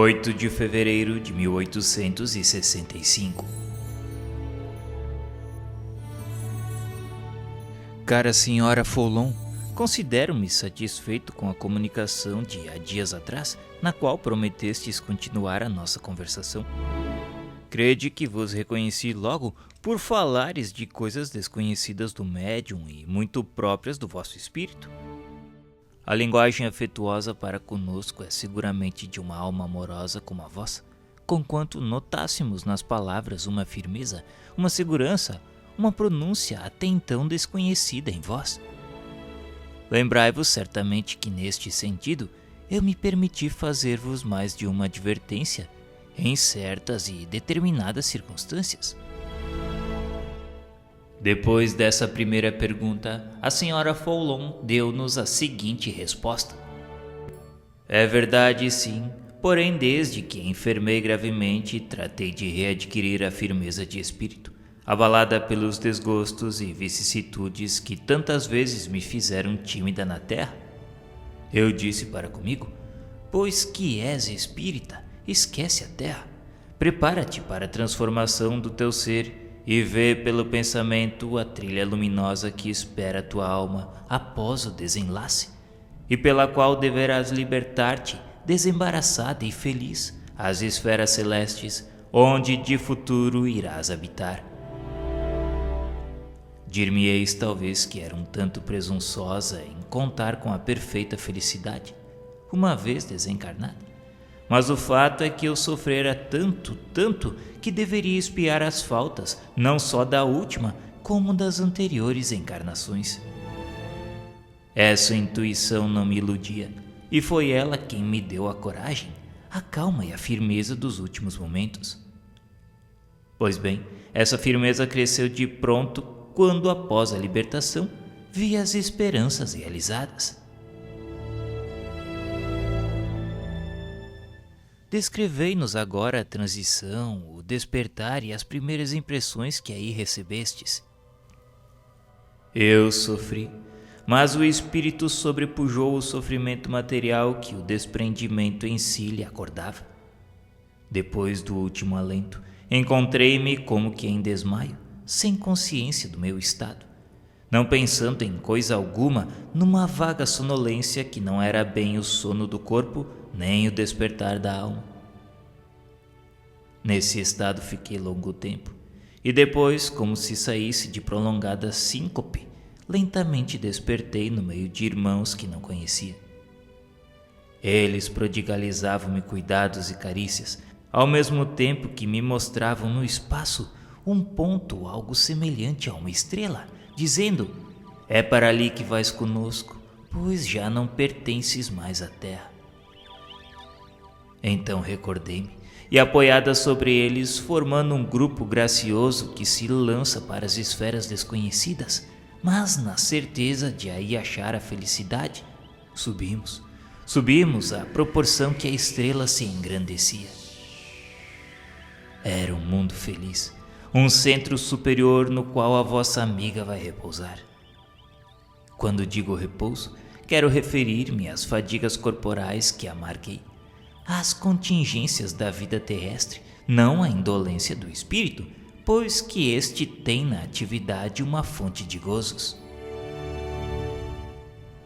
8 de fevereiro de 1865. Cara senhora Foulon, considero-me satisfeito com a comunicação de há dias atrás, na qual prometestes continuar a nossa conversação. Crede que vos reconheci logo por falares de coisas desconhecidas do médium e muito próprias do vosso espírito. A linguagem afetuosa para conosco é seguramente de uma alma amorosa como a vossa, conquanto notássemos nas palavras uma firmeza, uma segurança, uma pronúncia até então desconhecida em vós. Lembrai-vos certamente que neste sentido eu me permiti fazer-vos mais de uma advertência em certas e determinadas circunstâncias. Depois dessa primeira pergunta, a senhora Foulon deu-nos a seguinte resposta. É verdade, sim, porém desde que enfermei gravemente, tratei de readquirir a firmeza de espírito, abalada pelos desgostos e vicissitudes que tantas vezes me fizeram tímida na terra. Eu disse para comigo, pois que és espírita, esquece a terra, prepara-te para a transformação do teu ser e vê pelo pensamento a trilha luminosa que espera tua alma após o desenlace, e pela qual deverás libertar-te, desembaraçada e feliz, às esferas celestes, onde de futuro irás habitar. Dir-me-eis talvez que era um tanto presunçosa em contar com a perfeita felicidade, uma vez desencarnada. Mas o fato é que eu sofrera tanto, que deveria expiar as faltas, não só da última, como das anteriores encarnações. Essa intuição não me iludia, e foi ela quem me deu a coragem, a calma e a firmeza dos últimos momentos. Pois bem, essa firmeza cresceu de pronto quando, após a libertação, vi as esperanças realizadas. Descrevei-nos agora a transição, o despertar e as primeiras impressões que aí recebestes. Eu sofri, mas o espírito sobrepujou o sofrimento material que o desprendimento em si lhe acordava. Depois do último alento, encontrei-me como que em desmaio, sem consciência do meu estado, não pensando em coisa alguma, numa vaga sonolência que não era bem o sono do corpo, nem o despertar da alma. Nesse estado fiquei longo tempo, e depois, como se saísse de prolongada síncope, lentamente despertei no meio de irmãos que não conhecia. Eles prodigalizavam-me cuidados e carícias, ao mesmo tempo que me mostravam no espaço um ponto algo semelhante a uma estrela, dizendo, é para ali que vais conosco, pois já não pertences mais à terra. Então recordei-me, e apoiada sobre eles, formando um grupo gracioso que se lança para as esferas desconhecidas, mas na certeza de aí achar a felicidade, subimos à proporção que a estrela se engrandecia. Era um mundo feliz, um centro superior no qual a vossa amiga vai repousar. Quando digo repouso, quero referir-me às fadigas corporais que amarguei, às contingências da vida terrestre, não à indolência do espírito, pois que este tem na atividade uma fonte de gozos.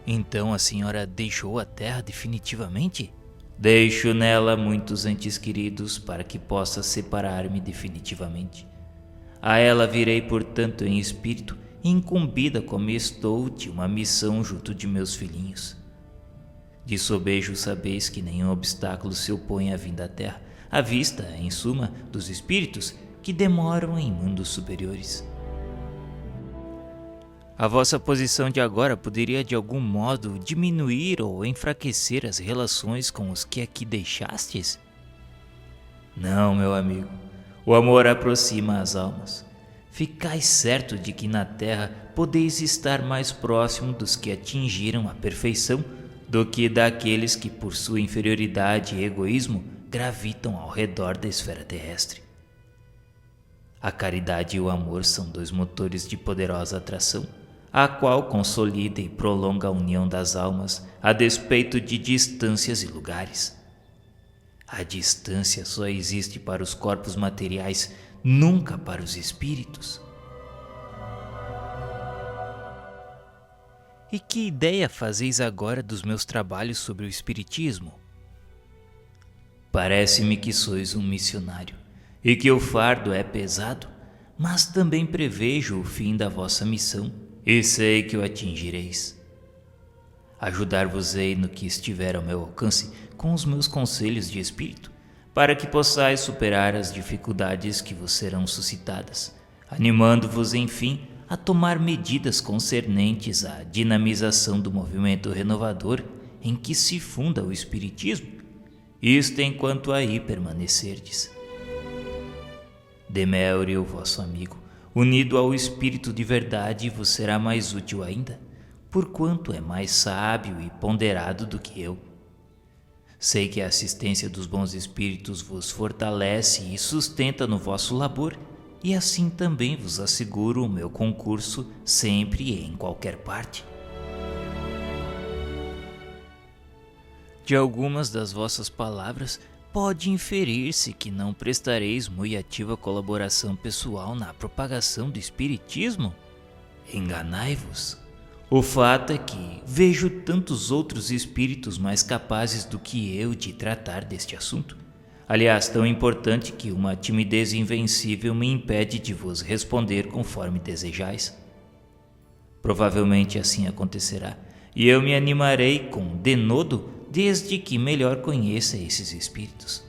Então a senhora deixou a terra definitivamente? Deixo nela muitos entes queridos para que possa separar-me definitivamente. A ela virei, portanto, em espírito, incumbida como estou de uma missão junto de meus filhinhos. De sobejo sabeis que nenhum obstáculo se opõe à vinda à terra, à vista, em suma, dos espíritos que demoram em mundos superiores. A vossa posição de agora poderia de algum modo diminuir ou enfraquecer as relações com os que aqui deixastes? Não, meu amigo. O amor aproxima as almas. Ficais certo de que na terra podeis estar mais próximo dos que atingiram a perfeição do que daqueles que, por sua inferioridade e egoísmo, gravitam ao redor da esfera terrestre. A caridade e o amor são dois motores de poderosa atração, a qual consolida e prolonga a união das almas a despeito de distâncias e lugares. A distância só existe para os corpos materiais, nunca para os espíritos. E que ideia fazeis agora dos meus trabalhos sobre o espiritismo? Parece-me que sois um missionário e que o fardo é pesado, mas também prevejo o fim da vossa missão e sei que o atingireis. Ajudar-vos-ei no que estiver ao meu alcance com os meus conselhos de espírito, para que possais superar as dificuldades que vos serão suscitadas, animando-vos, enfim, a tomar medidas concernentes à dinamização do movimento renovador em que se funda o espiritismo, isto enquanto aí permanecerdes. Demério, vosso amigo, unido ao espírito de verdade, vos será mais útil ainda, porquanto é mais sábio e ponderado do que eu. Sei que a assistência dos bons espíritos vos fortalece e sustenta no vosso labor, e assim também vos asseguro o meu concurso sempre e em qualquer parte. De algumas das vossas palavras, pode inferir-se que não prestareis muito ativa colaboração pessoal na propagação do espiritismo? Enganai-vos. O fato é que vejo tantos outros espíritos mais capazes do que eu de tratar deste assunto. Aliás, tão importante que uma timidez invencível me impede de vos responder conforme desejais. Provavelmente assim acontecerá, e eu me animarei com denodo desde que melhor conheça esses espíritos.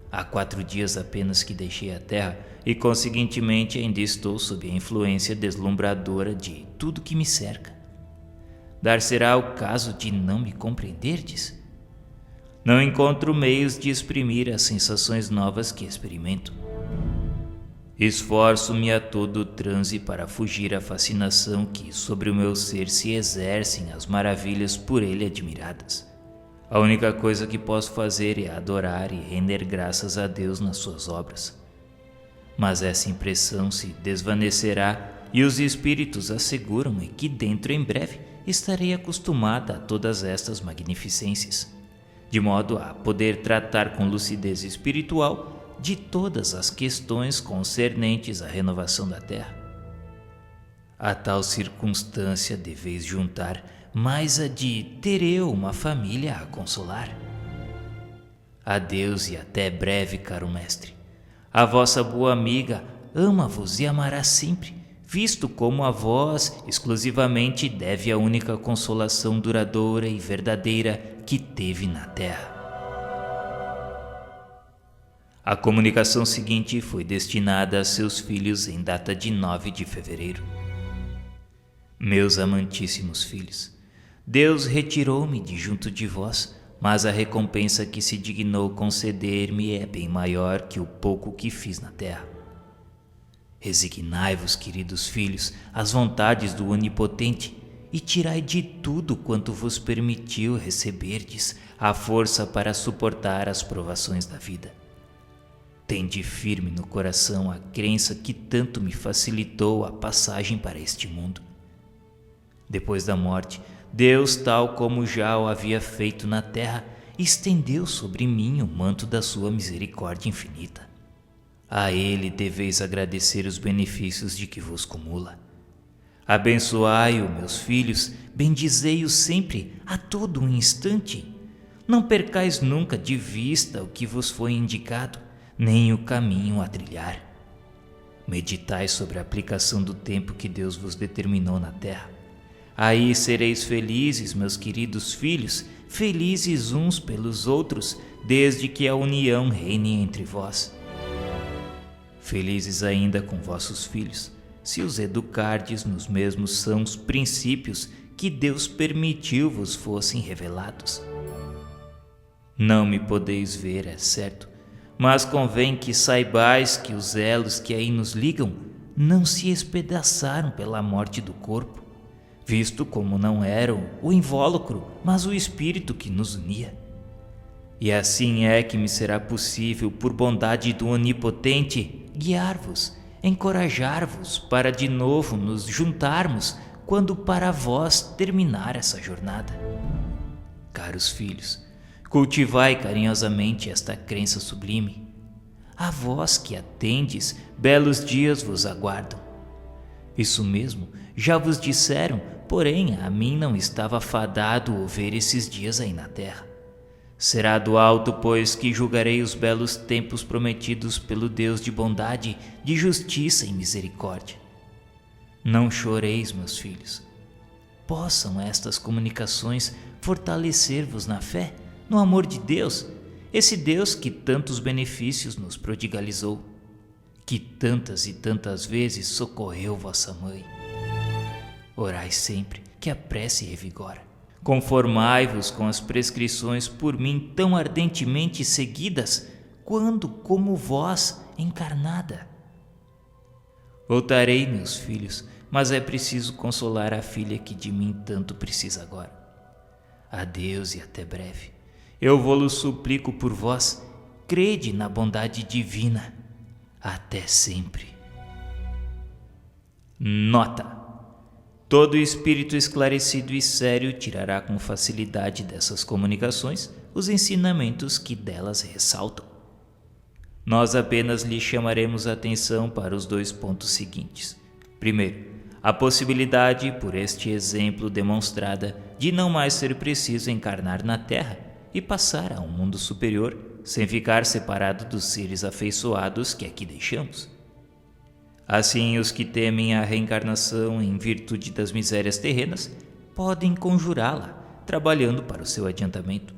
Há 4 dias apenas que deixei a terra e, conseguintemente, ainda estou sob a influência deslumbradora de tudo que me cerca. Dar-será o caso de não me compreenderdes? Não encontro meios de exprimir as sensações novas que experimento. Esforço-me a todo transe para fugir à fascinação que sobre o meu ser se exercem as maravilhas por ele admiradas. A única coisa que posso fazer é adorar e render graças a Deus nas suas obras. Mas essa impressão se desvanecerá e os espíritos asseguram-me que dentro em breve estarei acostumada a todas estas magnificências, de modo a poder tratar com lucidez espiritual de todas as questões concernentes à renovação da terra. A tal circunstância deveis juntar mais a de ter eu uma família a consolar. Adeus e até breve, caro mestre. A vossa boa amiga ama-vos e amará sempre, visto como a vós exclusivamente deve a única consolação duradoura e verdadeira que teve na terra. A comunicação seguinte foi destinada a seus filhos em data de 9 de fevereiro. Meus amantíssimos filhos, Deus retirou-me de junto de vós, mas a recompensa que se dignou conceder-me é bem maior que o pouco que fiz na terra. Resignai-vos, queridos filhos, às vontades do Onipotente e tirai de tudo quanto vos permitiu receberdes a força para suportar as provações da vida. Tende firme no coração a crença que tanto me facilitou a passagem para este mundo. Depois da morte, Deus, tal como já o havia feito na terra, estendeu sobre mim o manto da sua misericórdia infinita. A Ele deveis agradecer os benefícios de que vos cumula. Abençoai-o, meus filhos, bendizei-o sempre, a todo um instante. Não percais nunca de vista o que vos foi indicado, nem o caminho a trilhar. Meditai sobre a aplicação do tempo que Deus vos determinou na terra. Aí sereis felizes, meus queridos filhos, felizes uns pelos outros, desde que a união reine entre vós. Felizes ainda com vossos filhos, se os educardes nos mesmos sãos princípios que Deus permitiu vos fossem revelados. Não me podeis ver, é certo, mas convém que saibais que os elos que aí nos ligam não se espedaçaram pela morte do corpo, visto como não eram o invólucro, mas o espírito que nos unia. E assim é que me será possível, por bondade do Onipotente, guiar-vos, encorajar-vos para de novo nos juntarmos quando para vós terminar essa jornada. Caros filhos, Cultivai carinhosamente esta crença sublime. A vós que atendes, belos dias vos aguardam. Isso mesmo, já vos disseram, porém a mim não estava fadado o ver esses dias aí na terra. Será do alto, pois, que julgarei os belos tempos prometidos pelo Deus de bondade, de justiça e misericórdia. Não choreis, meus filhos. Possam estas comunicações fortalecer-vos na fé, no amor de Deus, esse Deus que tantos benefícios nos prodigalizou, que tantas e tantas vezes socorreu vossa mãe. Orai sempre, que a prece revigora. Conformai-vos com as prescrições por mim tão ardentemente seguidas, quando como vós encarnada. Voltarei, meus filhos, mas é preciso consolar a filha que de mim tanto precisa agora. Adeus e até breve. Eu vou-lo suplico por vós, crede na bondade divina. Até sempre. Nota: todo espírito esclarecido e sério tirará com facilidade dessas comunicações os ensinamentos que delas ressaltam. Nós apenas lhe chamaremos a atenção para os 2 pontos seguintes. Primeiro, a possibilidade, por este exemplo demonstrada, de não mais ser preciso encarnar na Terra e passar a um mundo superior, sem ficar separado dos seres afeiçoados que aqui deixamos. Assim, os que temem a reencarnação em virtude das misérias terrenas podem conjurá-la, trabalhando para o seu adiantamento.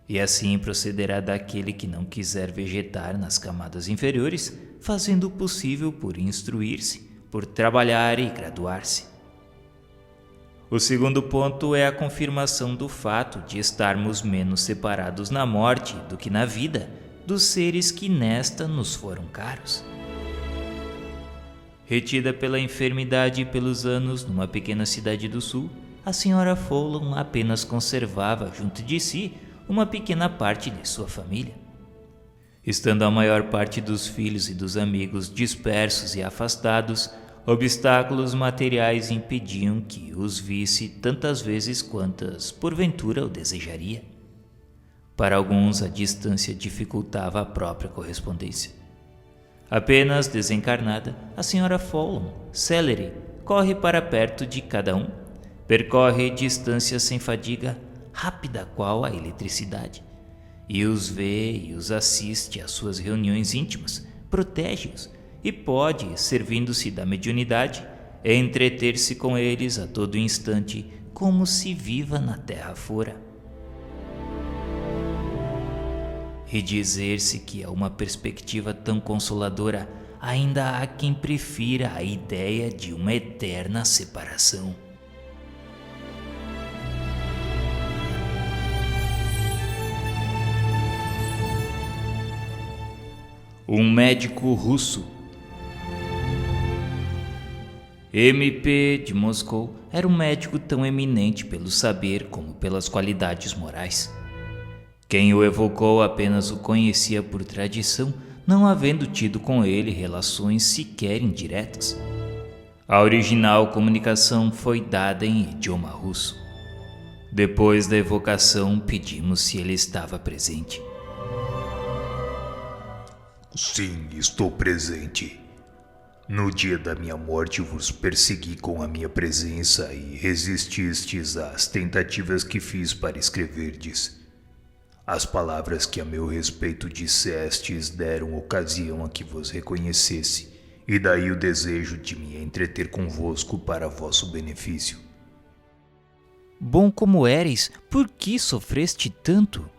E assim procederá daquele que não quiser vegetar nas camadas inferiores, fazendo o possível por instruir-se, por trabalhar e graduar-se. O segundo ponto é a confirmação do fato de estarmos menos separados na morte do que na vida dos seres que nesta nos foram caros. Retida pela enfermidade e pelos anos numa pequena cidade do sul, a senhora Fowlon apenas conservava junto de si uma pequena parte de sua família. Estando a maior parte dos filhos e dos amigos dispersos e afastados, obstáculos materiais impediam que os visse tantas vezes quantas, porventura, o desejaria. Para alguns, a distância dificultava a própria correspondência. Apenas desencarnada, a senhora Fowlon, célere, corre para perto de cada um, percorre distâncias sem fadiga, rápida qual a eletricidade, e os vê e os assiste às suas reuniões íntimas, protege-os e pode, servindo-se da mediunidade, entreter-se com eles a todo instante, como se viva na terra fora. E dizer-se que a uma perspectiva tão consoladora ainda há quem prefira a ideia de uma eterna separação. Um médico russo. MP de Moscou era um médico tão eminente pelo saber como pelas qualidades morais. Quem o evocou apenas o conhecia por tradição, não havendo tido com ele relações sequer indiretas. A original comunicação foi dada em idioma russo. Depois da evocação, pedimos se ele estava presente. Sim, estou presente. No dia da minha morte vos persegui com a minha presença e resististes às tentativas que fiz para escreverdes. As palavras que a meu respeito dissestes deram ocasião a que vos reconhecesse, e daí o desejo de me entreter convosco para vosso benefício. Bom como eres, por que sofreste tanto?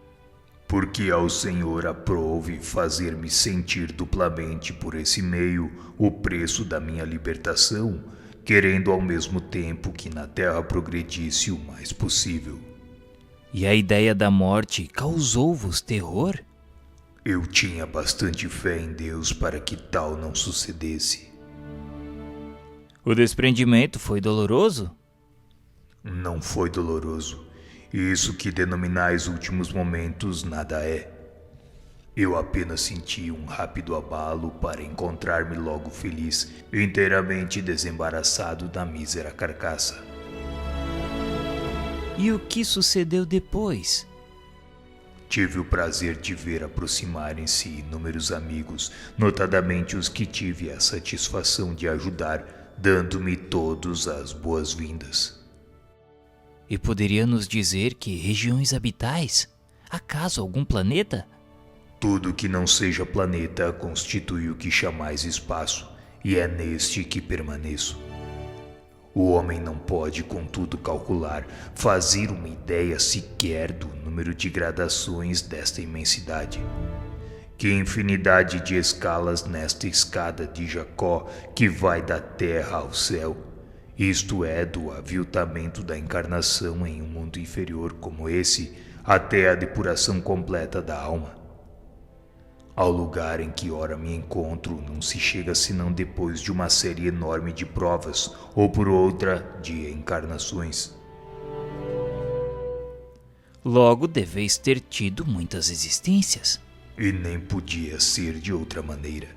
Porque ao Senhor aprouve fazer-me sentir duplamente por esse meio o preço da minha libertação, querendo ao mesmo tempo que na terra progredisse o mais possível. E a ideia da morte causou-vos terror? Eu tinha bastante fé em Deus para que tal não sucedesse. O desprendimento foi doloroso? Não foi doloroso. Isso que denominais últimos momentos nada é. Eu apenas senti um rápido abalo para encontrar-me logo feliz, inteiramente desembaraçado da mísera carcaça. E o que sucedeu depois? Tive o prazer de ver aproximarem-se inúmeros amigos, notadamente os que tive a satisfação de ajudar, dando-me todos as boas-vindas. E poderia nos dizer que regiões habitais? Acaso algum planeta? Tudo que não seja planeta constitui o que chamais espaço, e é neste que permaneço. O homem não pode, contudo, calcular, fazer uma ideia sequer do número de gradações desta imensidade. Que infinidade de escalas nesta escada de Jacó que vai da terra ao céu, isto é, do aviltamento da encarnação em um mundo inferior como esse, até a depuração completa da alma. Ao lugar em que ora me encontro não se chega senão depois de uma série enorme de provas, ou por outra, de encarnações. Logo deveis ter tido muitas existências. E nem podia ser de outra maneira.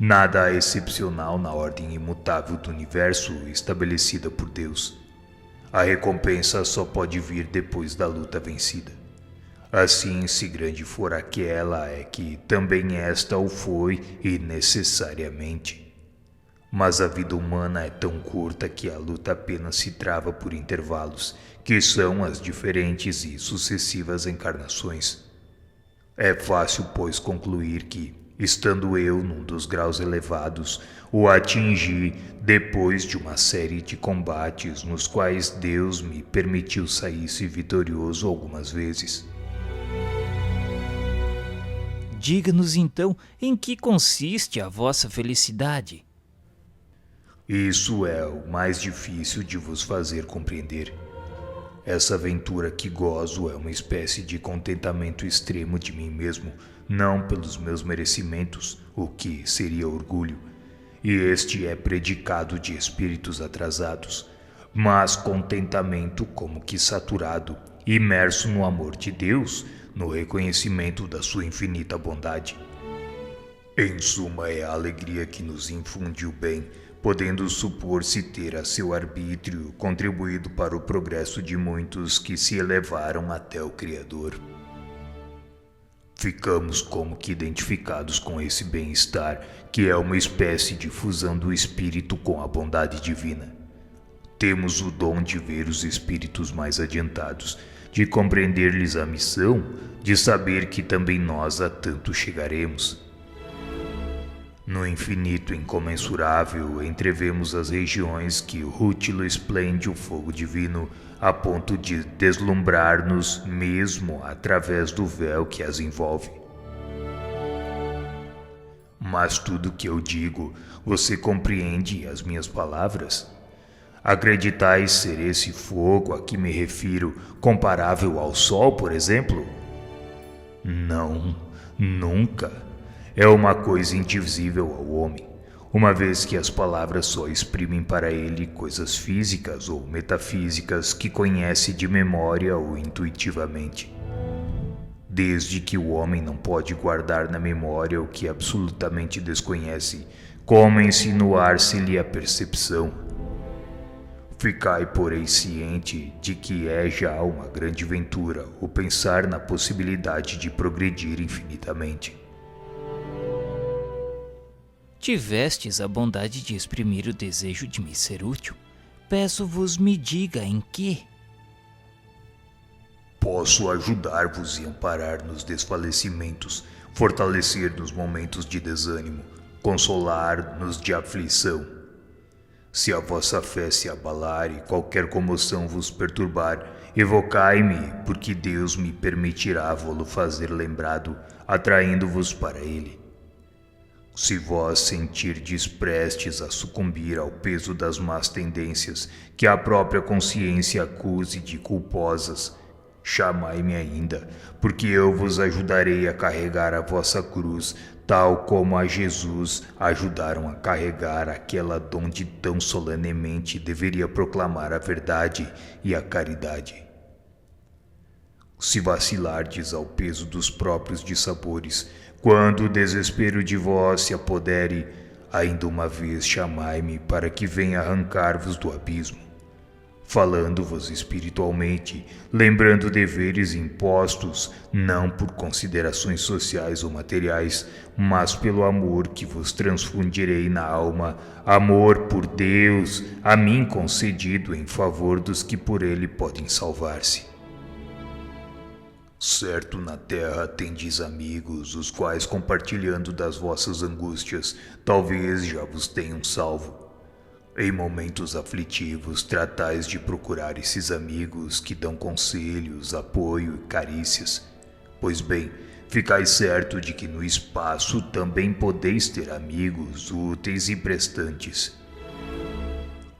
Nada há excepcional na ordem imutável do universo estabelecida por Deus. A recompensa só pode vir depois da luta vencida. Assim, se grande for aquela, é que também esta o foi e necessariamente. Mas a vida humana é tão curta que a luta apenas se trava por intervalos, que são as diferentes e sucessivas encarnações. É fácil, pois, concluir que, estando eu num dos graus elevados, o atingi depois de uma série de combates nos quais Deus me permitiu sair-se vitorioso algumas vezes. Diga-nos então em que consiste a vossa felicidade. Isso é o mais difícil de vos fazer compreender. Essa aventura que gozo é uma espécie de contentamento extremo de mim mesmo, não pelos meus merecimentos, o que seria orgulho, e este é predicado de espíritos atrasados, mas contentamento como que saturado, imerso no amor de Deus, no reconhecimento da sua infinita bondade. Em suma, é a alegria que nos infunde o bem, podendo supor-se ter a seu arbítrio contribuído para o progresso de muitos que se elevaram até o Criador. Ficamos como que identificados com esse bem-estar, que é uma espécie de fusão do espírito com a bondade divina. Temos o dom de ver os espíritos mais adiantados, de compreender-lhes a missão, de saber que também nós a tanto chegaremos. No infinito incomensurável entrevemos as regiões que rútilo esplende o fogo divino, a ponto de deslumbrar-nos mesmo através do véu que as envolve. Mas tudo que eu digo, você compreende as minhas palavras? Acreditais ser esse fogo a que me refiro comparável ao sol, por exemplo? Não, nunca. É uma coisa indivisível ao homem, uma vez que as palavras só exprimem para ele coisas físicas ou metafísicas que conhece de memória ou intuitivamente. Desde que o homem não pode guardar na memória o que absolutamente desconhece, como insinuar-se-lhe a percepção? Ficai, porém, ciente de que é já uma grande ventura o pensar na possibilidade de progredir infinitamente. Tivestes a bondade de exprimir o desejo de me ser útil. Peço-vos me diga em que. Posso ajudar-vos e amparar nos desfalecimentos, fortalecer nos momentos de desânimo, consolar nos de aflição. Se a vossa fé se abalar e qualquer comoção vos perturbar, evocai-me, porque Deus me permitirá vô-lo fazer lembrado, atraindo-vos para Ele. Se vós sentirdes prestes a sucumbir ao peso das más tendências que a própria consciência acuse de culposas, chamai-me ainda, porque eu vos ajudarei a carregar a vossa cruz, tal como a Jesus ajudaram a carregar aquela donde tão solenemente deveria proclamar a verdade e a caridade. Se vacilardes ao peso dos próprios dissabores, quando o desespero de vós se apodere, ainda uma vez chamai-me para que venha arrancar-vos do abismo. falando-vos espiritualmente, lembrando deveres impostos, não por considerações sociais ou materiais, mas pelo amor que vos transfundirei na alma, amor por Deus, a mim concedido em favor dos que por ele podem salvar-se. Certo na terra tendes amigos, os quais, compartilhando das vossas angústias, talvez já vos tenham salvo. Em momentos aflitivos, tratais de procurar esses amigos que dão conselhos, apoio e carícias. Pois bem, ficai certo de que no espaço também podeis ter amigos úteis e prestantes.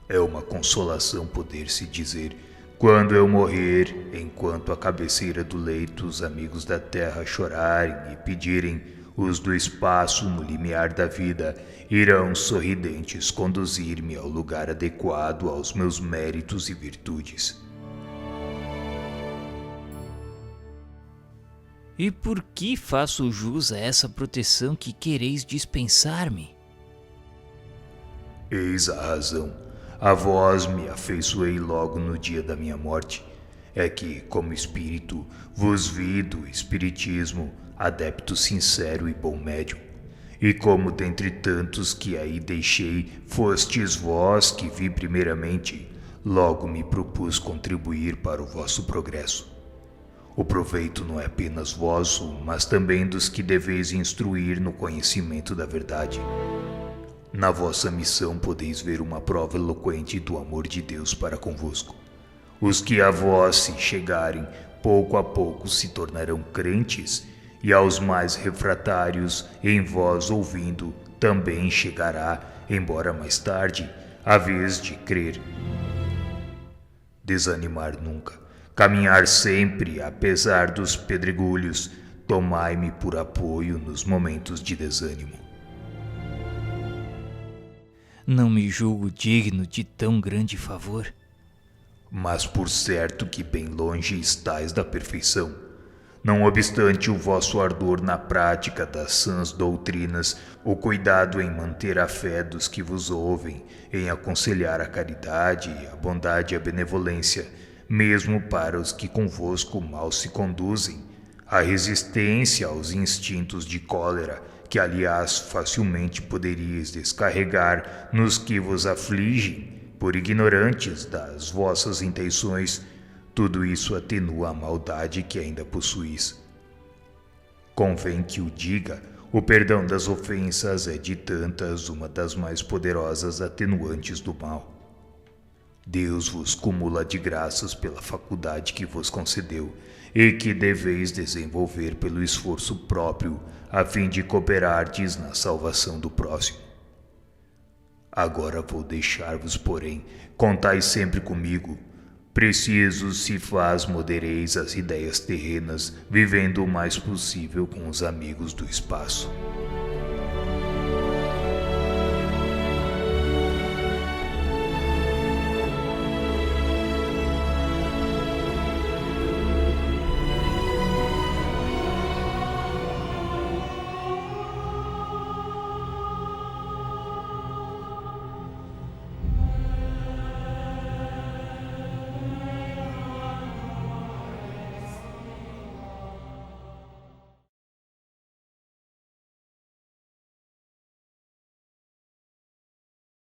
É uma consolação poder-se dizer: quando eu morrer, enquanto à cabeceira do leito os amigos da terra chorarem e pedirem, os do espaço no limiar da vida irão sorridentes conduzir-me ao lugar adequado aos meus méritos e virtudes. E por que faço jus a essa proteção que quereis dispensar-me? Eis a razão. A vós me afeiçoei logo no dia da minha morte. É que, como espírito, vos vi do espiritismo, adepto sincero e bom médium. E como dentre tantos que aí deixei, fostes vós que vi primeiramente, logo me propus contribuir para o vosso progresso. O proveito não é apenas vosso, mas também dos que deveis instruir no conhecimento da verdade. Na vossa missão podeis ver uma prova eloquente do amor de Deus para convosco. Os que a vós se chegarem, pouco a pouco se tornarão crentes, e aos mais refratários, em vós ouvindo, também chegará, embora mais tarde, a vez de crer. Desanimar nunca, caminhar sempre, apesar dos pedregulhos, tomai-me por apoio nos momentos de desânimo. Não me julgo digno de tão grande favor. Mas por certo que bem longe estais da perfeição. Não obstante o vosso ardor na prática das sãs doutrinas, o cuidado em manter a fé dos que vos ouvem, em aconselhar a caridade, a bondade e a benevolência, mesmo para os que convosco mal se conduzem, a resistência aos instintos de cólera, que aliás facilmente poderíeis descarregar nos que vos afligem, por ignorantes das vossas intenções, tudo isso atenua a maldade que ainda possuís. Convém que o diga, o perdão das ofensas é de tantas uma das mais poderosas atenuantes do mal. Deus vos cumula de graças pela faculdade que vos concedeu e que deveis desenvolver pelo esforço próprio, a fim de cooperardes na salvação do próximo. Agora vou deixar-vos, porém, contai sempre comigo. Preciso se faz modereis as ideias terrenas, vivendo o mais possível com os amigos do espaço.